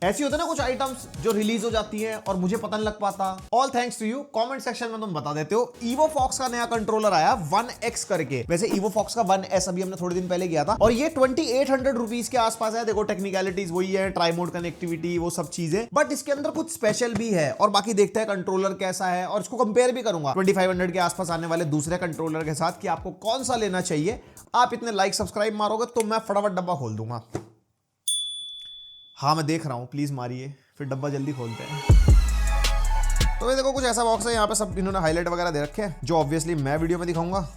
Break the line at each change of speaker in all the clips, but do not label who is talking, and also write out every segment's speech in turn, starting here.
ऐसी होते ना कुछ आइटम्स जो रिलीज हो जाती हैं और मुझे पता नहीं लग पाता। All thanks to you, comment section में तुम बता देते हो। EvoFox का नया कंट्रोलर आया 1X करके। वैसे EvoFox का 1S अभी हमने थोड़े दिन पहले किया था और ये 2800 रुपीज के आसपास है। देखो टेक्निकलिटीज वही है, ट्राई मोड कनेक्टिविटी वो सब चीजें, बट इसके अंदर कुछ स्पेशल भी है। और बाकी देखते हैं कंट्रोलर कैसा है और इसको कंपेयर भी करूंगा 2500 के आसपास आने वाले दूसरे कंट्रोलर के साथ कि आपको कौन सा लेना चाहिए। आप इतने लाइक सब्सक्राइब मारोगे तो मैं फटाफट डब्बा खोल दूंगा। हाँ मैं देख रहा हूँ, प्लीज मारिए, फिर डब्बा जल्दी खोलते हैं। तो ये देखो कुछ ऐसा बॉक्स है, यहाँ पे सब इन्होंने हाईलाइट वगैरह दे रखे हैं जो ऑब्वियसली मैं वीडियो में दिखाऊंगा।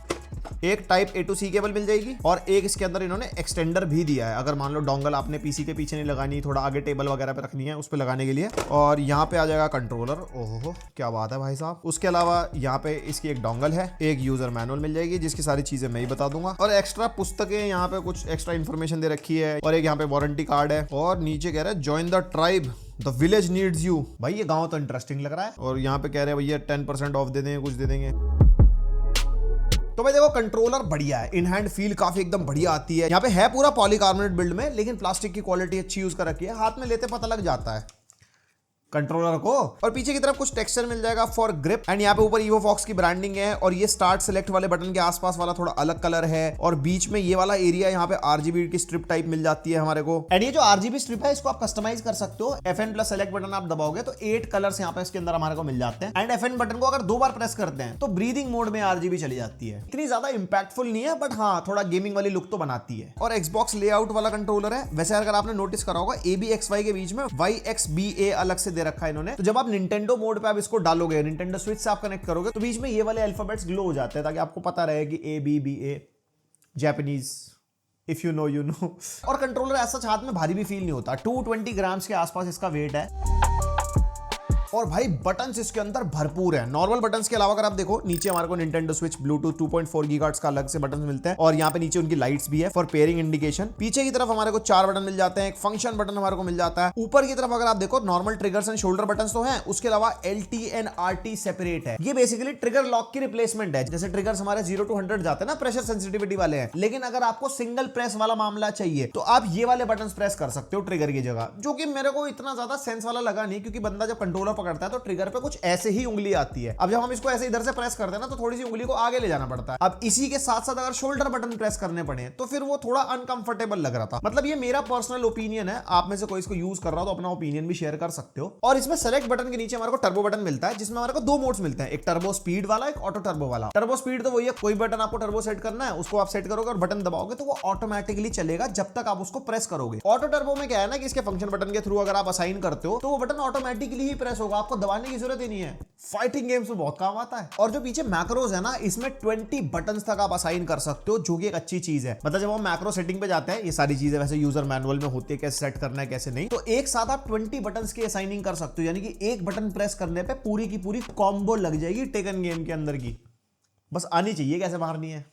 एक type A to C cable मिल जाएगी और एक इसके अंदर इन्होंने एक्सटेंडर भी दिया है, अगर मान लो डोंगल आपने पीसी के पीछे नहीं लगानी, थोड़ा आगे टेबल वगैरह पे रखनी है उस पे लगाने के लिए। और यहाँ पे आ जाएगा कंट्रोलर। ओहो क्या बात है भाई साहब। उसके अलावा यहाँ पे इसकी एक डोंगल है, एक यूजर मैनुअल मिल जाएगी जिसकी सारी चीजें मैं ही बता दूंगा, और एक्स्ट्रा पुस्तकें यहाँ पे कुछ एक्स्ट्रा इन्फॉर्मेशन दे रखी है, और एक यहाँ पे वारंटी कार्ड है। और नीचे कह रहा है join the tribe, the village needs you. भाई ये गाँव तो इंटरेस्टिंग लग रहा है। और यहाँ पे कह रहे हैं भैया 10% ऑफ दे देंगे, कुछ दे देंगे। तो भाई देखो कंट्रोलर बढ़िया है, इन हैंड फील काफी एकदम बढ़िया आती है। यहाँ पे है पूरा पॉलीकार्बोनेट बिल्ड में, लेकिन प्लास्टिक की क्वालिटी अच्छी यूज कर रखी है, हाथ में लेते पता लग जाता है कंट्रोलर को। और पीछे की तरफ कुछ टेक्सचर मिल जाएगा फॉर ग्रिप। एंड यहाँ पे ऊपर EvoFox की ब्रांडिंग है और ये स्टार्ट सेलेक्ट वाले बटन के आसपास वाला थोड़ा अलग कलर है, और बीच में ये वाला एरिया यहाँ पे RGB की स्ट्रिप टाइप मिल जाती है हमारे को। एंड ये जो RGB स्ट्रिप है इसको आप कस्टमाइज कर सकते हो। FN प्लस सेलेक्ट बटन आप दबाओगे तो 8 कलर्स यहाँ पे इसके अंदर हमारे को मिल जाते हैं। एंड FN बटन को अगर 2 बार प्रेस करते हैं तो ब्रीदिंग मोड में RGB चली जाती है। इतनी ज्यादा इंपैक्टफुल नहीं है, बट हाँ थोड़ा गेमिंग वाली लुक तो बनाती है। और Xbox लेआउट वाला कंट्रोलर है। वैसे अगर आपने नोटिस करा होगा ABXY के बीच में YXBA अलग से दे रखा है इन्होंने। तो जब आप निंटेंडो मोड पे आप इसको डालोगे, निंटेंडो स्विच से आप कनेक्ट करोगे तो बीच में ये वाले अल्फाबेट्स ग्लो हो जाते हैं, ताकि आपको पता रहे कि ABBA Japanese, if you know you know. और कंट्रोलर ऐसा हाथ में भारी भी फील नहीं होता। 220 ग्राम्स के आसपास इसका वेट है। और भाई बटन्स इसके अंदर भरपूर है। नॉर्मल बटन्स के अलावा अगर आप देखो नीचे हमारे को निंटेंडो स्विच, ब्लूटूथ 2.4 गीगाहर्ट्ज का अलग से बटन मिलते हैं, और यहाँ पे नीचे उनकी लाइट्स भी है फॉर पेयरिंग इंडिकेशन। पीछे की तरफ हमारे को 4 बटन मिल जाते हैं, एक फंक्शन बटन हमारे को मिल जाता है। ऊपर की तरफ अगर आप देखो normal triggers and shoulder button तो हैं, उसके अलावा LT एंड RT सेपरेट है। ये बेसिकली ट्रिगर लॉक की रिप्लेसमेंट है। जैसे ट्रिगर्स हमारे 0 to 100 जाते हैं ना, प्रेशर सेंसिटिविटी वाले हैं, लेकिन अगर आपको सिंगल प्रेस वाला मामला चाहिए तो आप ये वाले बटन प्रेस कर सकते हो ट्रिगर की जगह, जो कि मेरे को इतना ज्यादा सेंस वाला लगा नहीं, क्योंकि बंदा जब कंट्रोलर पकड़ता है तो ट्रिगर पे कुछ ऐसे ही उंगली आती है। अब जब हम इसको ऐसे इधर से प्रेस करते हैं ना तो थोड़ी सी उंगली को आगे ले जाना पड़ता है। अब इसी के साथ साथ अगर शोल्डर बटन प्रेस करने पड़े तो फिर वो थोड़ा अनकंफर्टेबल लग रहा था। मतलब ये मेरा पर्सनल ओपिनियन है, आप में से कोई इसको यूज कर रहा हो तो अपना ओपिनियन भी शेयर कर सकते हो। और इसमें सेलेक्ट बटन के नीचे हमारे को टर्बो बटन मिलता है, जिसमें हमारे को 2 मोड्स मिलते हैं, एक टर्बो स्पीड वाला, एक ऑटो टर्बो वाला। टर्बो स्पीड तो वही है, कोई बटन आपको टर्बो सेट करना है, उसको आप सेट करोगे और बटन दबाओगे तो वो ऑटोमेटिकली चलेगा जब तक आप उसको प्रेस करोगे। ऑटो टर्बो में क्या है ना कि इसके फंक्शन बटन के थ्रू अगर आप असाइन करते हो तो वो बटन ऑटोमेटिकली ही प्रेस होगा, आपको दबाने की जरूरत ही नहीं है। फाइटिंग गेम्स में बहुत काम आता है। और जो पीछे मैक्रोज है ना, इसमें 20 बटन्स तक आप असाइन कर सकते हो, जो कि एक अच्छी चीज है। मतलब जब हम मैक्रो सेटिंग पे जाते हैं, ये सारी चीजें वैसे यूजर मैनुअल में होती है, कैसे सेट करना है कैसे नहीं, तो एक साथ आप 20 बटन्स की असाइनिंग कर सकते हो, यानी कि एक बटन प्रेस करने पे पूरी की पूरी कॉम्बो लग जाएगी टेकन गेम के अंदर की। बस आनी चाहिए कैसे मारनी है।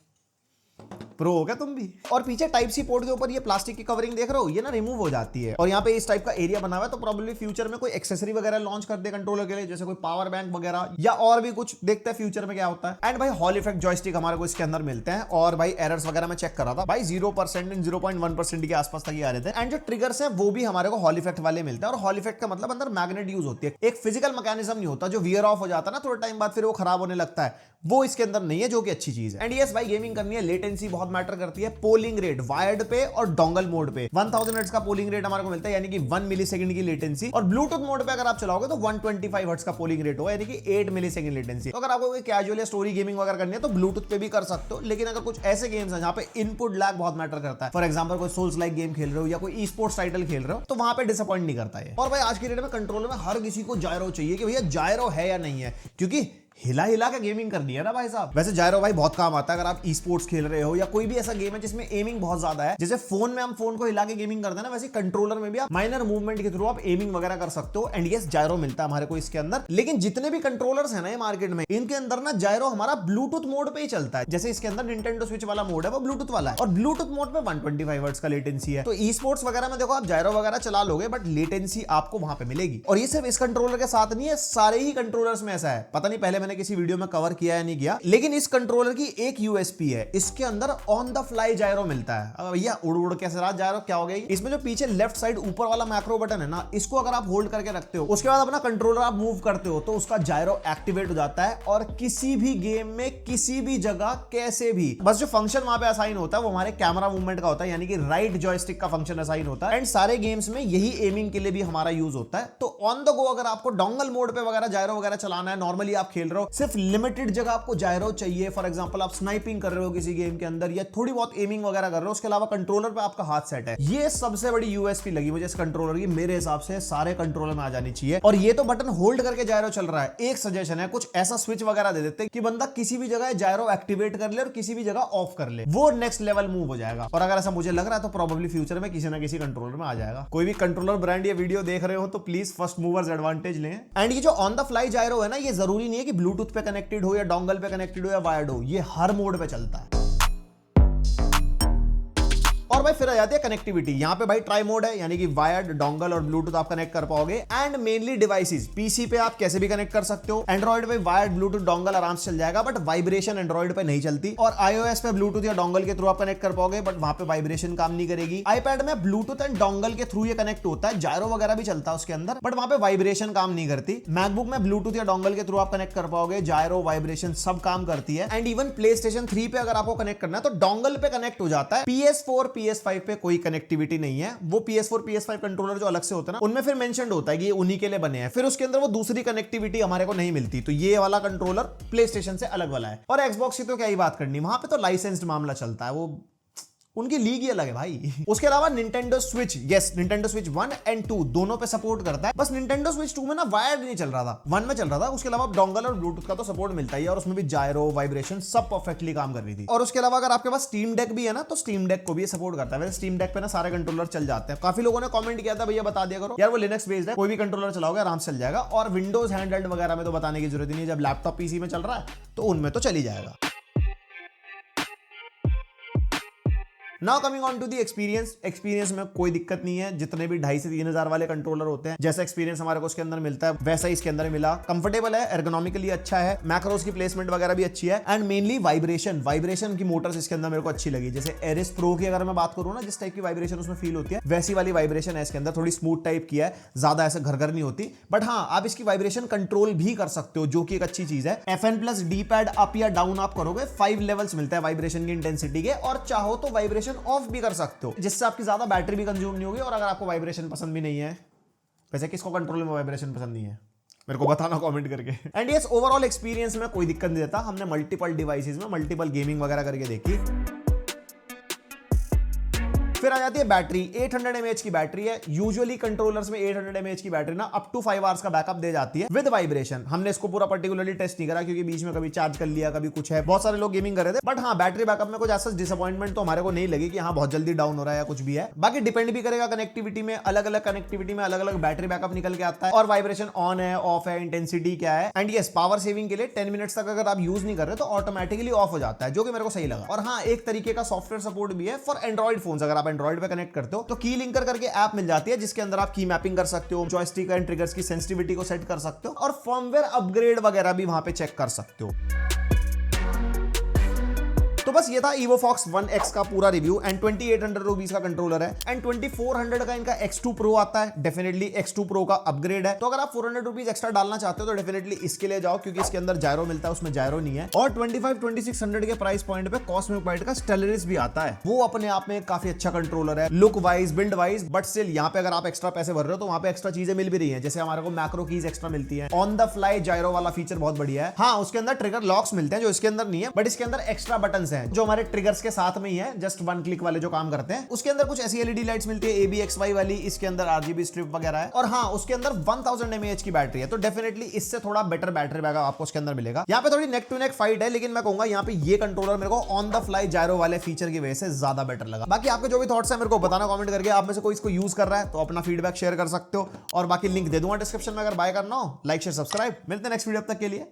प्रो हो क्या तुम भी। और पीछे टाइप सी पोर्ट के ऊपर ये प्लास्टिक की कवरिंग देख रहे हो, ये ना रिमूव हो जाती है। और यहाँ पे इस टाइप का एरिया बना हुआ है, तो प्रोबेबली फ्यूचर में कोई एक्सेसरी वगैरह लॉन्च कर दे कंट्रोलर के लिए, जैसे कोई पावर बैंक वगैरह या और भी कुछ। देखते हैं फ्यूचर में क्या होता है। एंड भाई हॉल इफेक्ट जॉयस्टिक हमारे को इसके अंदर मिलते हैं। और भाई एरर्स वगैरह मैं चेक कर रहा था, भाई 0% एंड 0.1% के आसपास तक ही आ रहे थे। एंड जो ट्रिगर्स है वो भी हमारे को हॉल इफेक्ट वाले मिलते हैं। और हॉल इफेक्ट का मतलब अंदर मैग्नेट यूज होती है, एक फिजिकल मैकेनिज्म नहीं होता जो वियर ऑफ हो जाता है ना थोड़े टाइम बाद, फिर वो खराब होने लगता है, वो इसके अंदर नहीं है, जो कि अच्छी चीज है। एंड यस भाई गेमिंग करनी है, लेटेंसी बहुत मैटर करती है। पोलिंग रेट वायर्ड पे और डोंगल मोड पे 1000 हर्ट्ज का पोलिंग रेट हमारे को मिलता है, यानी कि 1 मिलीसेकंड की लेटेंसी। और ब्लूटूथ मोड पे अगर आप चलाओगे तो 125 हर्ट्ज का पोलिंग रेट होगा, यानी कि 8 मिलीसेकंड लेटेंसी। तो अगर आपको कोई कैजुअल या स्टोरी गेमिंग वगैरह करनी है तो ब्लूटूथ पे भी कर सकते हो। लेकिन अगर कुछ ऐसे गेम्स हैं जहां पे इनपुट लैग बहुत मैटर करता है, फॉर एग्जांपल कोई सोल्स लाइक गेम खेल रहे हो या कोई ई स्पोर्ट्स टाइटल खेल रहे हो, तो वहां पे डिसअपॉइंट नहीं करता है। और भाई आज की डेट में कंट्रोलर में हर किसी को जायरो चाहिए कि भैया जायरो है या नहीं है, क्योंकि हिला हिला के गेमिंग करनी है ना भाई साहब। वैसे जायरो भाई बहुत काम आता है अगर आप ई स्पोर्ट्स खेल रहे हो या कोई भी ऐसा गेम है जिसमें एमिंग बहुत ज्यादा है। जैसे फोन में हम फोन को हिला के गेमिंग करते हैं ना, वैसे कंट्रोलर में भी आप माइनर मूवमेंट के थ्रू आप एमिंग वगैरह कर सकते हो। एंड यस जायरो मिलता है हमारे को इसके अंदर। लेकिन जितने भी कंट्रोलर्स है ना ये मार्केट में, इनके अंदर ना जायरो हमारा ब्लूटूथ मोड पे ही चलता है। जैसे इसके अंदर निंटेंडो स्विच वाला मोड है वो ब्लूटूथ वाला है, और ब्लूटूथ मोड पे 125 हर्ट्ज का लेटेंसी है। तो ई स्पोर्ट्स वगैरह में देखो आप जायरो वगैरह चला लोगे, बट लेटेंसी आपको वहां पे मिलेगी। और ये सिर्फ इस कंट्रोलर के साथ नहीं है, सारे ही कंट्रोलर्स में ऐसा है। पता नहीं पहले मैंने मैंने किसी वीडियो में कवर किया है नहीं किया, लेकिन इस कंट्रोलर की एक यूएसपी है, इसके अंदर ऑन द फ्लाई जायरो मिलता है। अब भैया उड़ उड़ कैसे रहा जायरो, क्या हो गया इसमें जो पीछे लेफ्ट साइड ऊपर वाला मैक्रो बटन है ना, इसको अगर आप होल्ड करके रखते हो, उसके बाद अपना कंट्रोलर आप मूव करते हो तो उसका जायरो एक्टिवेट हो जाता है और किसी भी गेम में किसी भी जगह कैसे भी, बस जो फंक्शन वहां पे असाइन होता है वो हमारे कैमरा मूवमेंट का होता है, यानी कि राइट जॉयस्टिक का फंक्शन असाइन होता है। एंड सारे गेम्स में यही एमिंग के लिए भी हमारा यूज होता है। तो ऑन द गो अगर आपको डोंगल मोड पे वगैरह जायरो वगैरह चलाना है, नॉर्मली आप खेल रहे हो, सिर्फ लिमिटेड जगह आपको जायरो चाहिए, फॉर एग्जांपल आप स्नाइपिंग कर रहे हो किसी गेम के अंदर या थोड़ी बहुत एमिंग वगैरह कर रहे हो, उसके अलावा कंट्रोलर पे आपका हाथ सेट है, ये सबसे बड़ी यूएसपी लगी मुझे इस कंट्रोलर की। मेरे हिसाब से सारे कंट्रोलर में आ जानी चाहिए। और ये तो बटन होल्ड करके जायरो चल रहा है, एक सजेशन है कुछ ऐसा स्विच वगैरह दे देते कि बंदा किसी भी जगह जायरो एक्टिवेट कर ले और किसी भी जगह ऑफ कर ले, वो नेक्स्ट लेवल मूव हो जाएगा। और अगर ऐसा मुझे लग रहा है तो प्रोबेबली फ्यूचर में किसी ना किसी कंट्रोलर में आ जाएगा। कोई भी कंट्रोलर ब्रांड ये वीडियो देख रहे हो तो प्लीज फर्स्ट मूवर्स एडवांटेज लें। एंड ये जो ऑन द फ्लाई जायरो है ना, ये जरूरी नहीं है कि ब्लूटूथ पे कनेक्टेड हो या डोंगल पे कनेक्टेड हो या वायर्ड हो, ये हर मोड पे चलता है। और भाई फिर आ जाती है कनेक्टिविटी। यहाँ पे भाई ट्राई मोड है, यानी कि वायर्ड, डोंगल और ब्लूटूथ आप कनेक्ट कर पाओगे। एंड मेनली डिवाइसेस, पीसी पे आप कैसे भी कनेक्ट कर सकते हो, एंड्रॉइड पे वायर्ड, ब्लूटूथ, डोंगल आराम से चल जाएगा, बट वाइब्रेशन एंड्रॉइड पे नहीं चलती। और आईओएस पे ब्लूटूथ या डोंगल के थ्रू आप कनेक्ट कर पाओगे, बट वहां पे वाइब्रेशन काम नहीं करेगी। आईपैड में ब्लूटूथ एंड डोंगल के थ्रू ये कनेक्ट होता है, जायरो वगैरह भी चलता है उसके अंदर, बट वहां पे वाइब्रेशन काम नहीं करती। मैकबुक में ब्लूटूथ या डोंगल के थ्रू आप कनेक्ट कर पाओगे, जायरो, वाइब्रेशन सब काम करती है। एंड इवन प्लेस्टेशन 3 पे अगर आपको कनेक्ट करना है तो डोंगल पे कनेक्ट हो जाता है। PS4, PS5 पे कोई कनेक्टिविटी नहीं है। वो PS4, PS5 कंट्रोलर जो अलग से होता है ना, उनमें फिर मेंशन्ड होता है कि ये उन्हीं के लिए बने हैं, फिर उसके अंदर वो दूसरी कनेक्टिविटी हमारे को नहीं मिलती। तो ये वाला कंट्रोलर प्लेस्टेशन से अलग वाला है। और एक्सबॉक्स की तो क्या ही बात करनी, वहां पे तो लाइसेंस्ड मामला चलता है, वो उनकी लीग ही अलग है भाई। उसके अलावा Nintendo switch, yes Nintendo switch 1 and 2 दोनों पे सपोर्ट करता है। बस निंटेंडो स्विच 2 में ना वायर्ड नहीं चल रहा था, 1 में चल रहा था। उसके अलावा डोंगल और ब्लूटूथ का तो सपोर्ट मिलता ही है, और उसमें भी जायरो, वाइब्रेशन सब परफेक्टली काम कर रही थी। और उसके अलावा अगर आपके पास स्टीम डेक भी है ना, तो स्टीम डेक को भी सपोर्ट करता है। वैसे स्टीम डेक पे ना सारे कंट्रोलर चल जाते हैं। काफी लोगों ने कमेंट किया था भैया बता दिया करो यार, वो लिनक्स बेस्ड है, कोई भी कंट्रोलर चलाओगे आराम से चल जाएगा। और विंडोज हैंडहेल्ड वगैरह में तो बताने की जरूरत ही नहीं, जब लैपटॉप पीसी में चल रहा है तो उनमें तो चल ही जाएगा। Now coming on to the experience. Experience में कोई दिक्कत नहीं है, जितने भी 2,500 से 3,000 वाले कंट्रोलर होते हैं जैसा एक्सपीरियंस हमारे को उसके अंदर मिलता है वैसा ही इसके अंदर मिला। कंफर्टेबल है, एर्गोनॉमिकली अच्छा है, मैक्रोस की प्लेसमेंट वगैरह भी अच्छी है। एंड मेनली वाइब्रेशन की मोटर्स इसके अंदर मेरे को अच्छी लगी। जैसे एरिस प्रो की अगर मैं बात करूँ ना, जिस टाइप की वाइब्रेशन उसमें फील होती है वैसी वाली वाइब्रेशन है इसके अंदर, थोड़ी स्मूथ टाइप की है, ज्यादा ऐसे घर नहीं होती। बट हाँ, आप इसकी वाइब्रेशन कंट्रोल भी कर सकते हो, जो कि एक अच्छी चीज है। FN+D पैड अप या डाउन आप करोगे, 5 लेवल्स मिलता है वाइब्रेशन की इंटेंसिटी के, और चाहो तो वाइब्रेशन ऑफ भी कर सकते हो, जिससे आपकी ज्यादा बैटरी भी कंज्यूम नहीं होगी। और अगर आपको वाइब्रेशन पसंद भी नहीं है, वैसे किसको कंट्रोल में वाइब्रेशन पसंद नहीं है, मेरे को बताना कमेंट करके। एंड यस, ओवरऑल एक्सपीरियंस में कोई दिक्कत नहीं देता। हमने मल्टीपल डिवाइसेस में मल्टीपल गेमिंग वगैरह करके देखी। फिर आ जाती है बैटरी। 800 mAh की बैटरी है। यूजुअली कंट्रोलर्स में 800 mAh की बैटरी ना अप टू 5 आवर्स का बैकअप दे जाती है विद वाइब्रेशन। हमने इसको पूरा पर्टिकुलरली टेस्ट नहीं करा, क्योंकि बीच में कभी चार्ज कर लिया, कभी कुछ है, बहुत सारे लोग गेमिंग कर रहे थे। बट हाँ, बैटरी बैकअप में कुछ ऐसा डिसअपॉइंटमेंट तो हमारे को नहीं लगी कि हाँ बहुत जल्दी डाउन हो रहा है या कुछ भी है। बाकी डिपेंड भी करेगा कनेक्टिविटी में, अलग अलग कनेक्टिविटी में अलग अलग बैटरी बैकअप निकल के आता है, और वाइब्रेशन ऑन है, ऑफ है, इंटेंसिटी क्या है। एंड यस, पावर सेविंग के लिए 10 मिनट्स तक अगर आप यूज नहीं कर रहे तो ऑटोमेटिकली ऑफ हो जाता है, जो कि मेरे को सही लगा। और हाँ, एक तरीके का सॉफ्टवेयर सपोर्ट भी है फॉर एंड्रॉइड फोन्स। अगर आप एंड्रॉइड पे कनेक्ट करते हो तो की लिंकर करके ऐप मिल जाती है, जिसके अंदर आप की मैपिंग कर सकते हो, जॉयस्टिक एंड ट्रिगर्स की सेंसिटिविटी को सेट कर सकते हो, और फर्मवेयर अपग्रेड वगैरह भी वहां पे चेक कर सकते हो। तो बस ये था EvoFox 1X का पूरा रिव्यू। एंड 2800 रुपीज का कंट्रोलर है, एंड 2400 का इनका X2 Pro आता है। डेफिनेटली X2 Pro का अपग्रेड है, तो अगर आप 400 रुपीज एक्स्ट्रा डालना चाहते हो तो डेफिनेटली इसके लिए जाओ, क्योंकि इसके अंदर जायरो मिलता है, उसमें जायरो नहीं है। और 25-2600 के प्राइस पॉइंट पे कॉस्मिक पाइट का स्टेलरिस भी आता है, वो अपने आप में काफी अच्छा कंट्रोलर है, look wise, build wise. But still यहाँ पे अगर आप एक्स्ट्रा पैसे भर रहे हो तो वहां पे एक्स्ट्रा चीजें मिल भी रही है, जैसे हमारे को मैक्रो कीज एक्स्ट्रा मिलती है, ऑन द फ्लाई जायरो वाला फीचर बहुत बढ़िया है। हाँ, उसके अंदर ट्रिगर लॉक्स मिलते हैं जो इसके अंदर नहीं है, बट इसके अंदर एक्स्ट्रा बटन्स हैं जो हमारे ट्रिगर्स के साथ में ही है, जस्ट 1 क्लिक वाले जो काम करते हैं। उसके अंदर कुछ ऐसी LED लाइट्स मिलती है, ABXY वाली, इसके अंदर RGB स्ट्रिप वगैरह है। और हाँ, उसके अंदर 1000 mAh की बैटरी है, तो डेफिनेटली इससे थोड़ा बेटर बैटरी बैकअप आपको उसके अंदर मिलेगा। यहाँ पे थोड़ी नेक टू नेक फाइट है, लेकिन मैं कहूंगा यहाँ पे ये कंट्रोलर मेरे को ऑन द फ्लाई जायरो वाले फीचर की वजह से ज्यादा बेटर लगा। बाकी आपके जो भी थॉट्स है मेरे को बताना कमेंट करके। आप में से कोई इसको यूज कर रहा है तो अपना फीडबैक शेयर कर सकते हो, और बाकी लिंक दे दूंगा डिस्क्रिप्शन में अगर बाय करना हो। Like share subscribe. मिलते हैं नेक्स्ट वीडियो, तक के लिए